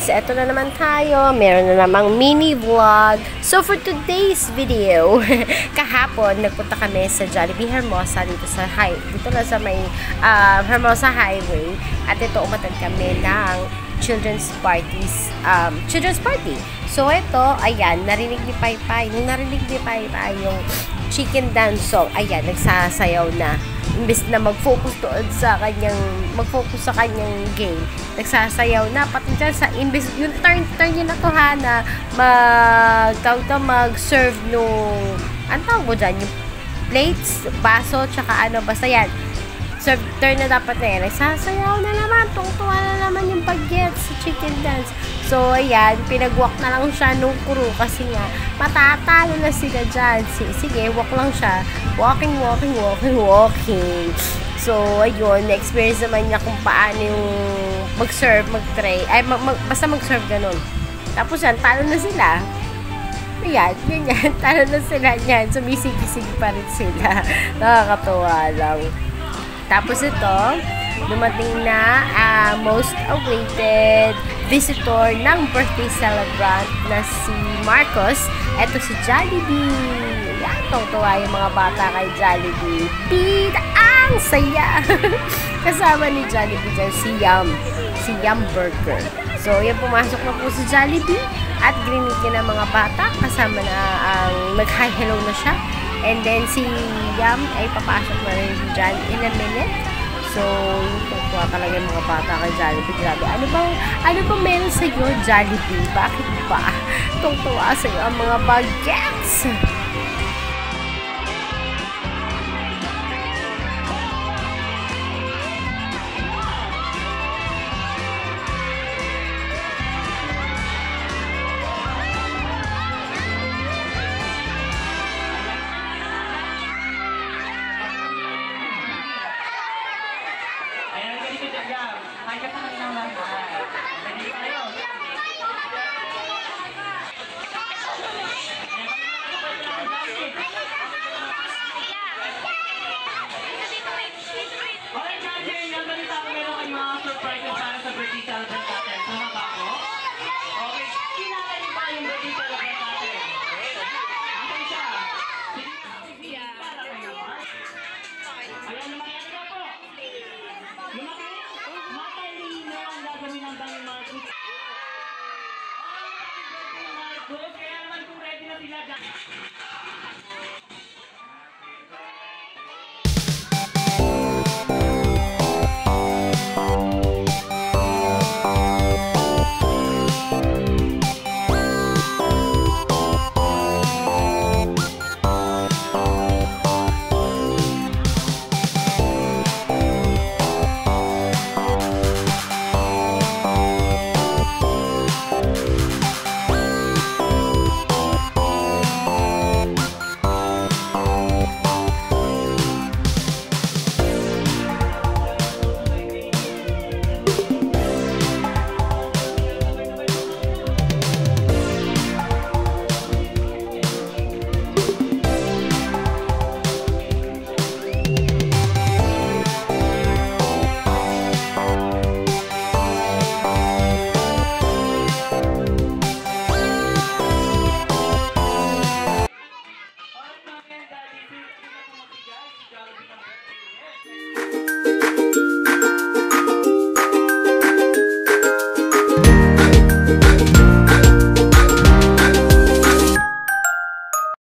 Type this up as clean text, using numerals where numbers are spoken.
guys, eto na naman tayo. Meron na namang mini vlog. So for today's video, kahapon nagpunta kami sa Jollibee Hermosa dito na sa may Hermosa Highway. At ito umatad kami ng children's party. So ito, ayan, narinig ni Paypay. Nung narinig ni Paypay yung chicken dance song, ayan, nagsasayaw na. Imbes na mag-focus sa kanyang game, nagsasayaw na pati dyan sa imbes yung turn niya na to ha, na mag-serve nung ano tawag mo dyan, yung plates, baso, tsaka ano, basta yan turn na dapat na yan, nagsasayaw na naman, tungtuwa na naman yung pag-get sa chicken dance. So ayan, pinag-walk na lang siya nung crew kasi nga matatalo na sila dyan. Sige, walk lang siya, walking. So ayun, na-experience naman niya kung paano yung mag-serve, mag-tray, basta mag-serve ganun. Tapos yan, talo na sila. Ayan, ganyan, talo na sila yan, sumisig-sig pa rin sila. Nakakatuwa lang. Tapos ito, dumating na most awaited visitor ng birthday celebrant na si Marcos. Ito si Jollibee. Yan, tuwa yung mga bata kay Jollibee. Bida ang saya! Kasama ni Jollibee dyan si Yum Burger. So, yan, pumasok na po si Jollibee at grinig niya ng mga bata. Kasama na mag-hi hello na siya. And then, si Yum ay papasok na rin dyan in a minute. So, tuwa talaga yung mga bata kay Jollibee. Grabe. Ano bang meron sa'yo, Jollibee? Bakit ba? Tuwa sa'yo ang mga bagets. Kaya naman kung ready na sila dyan.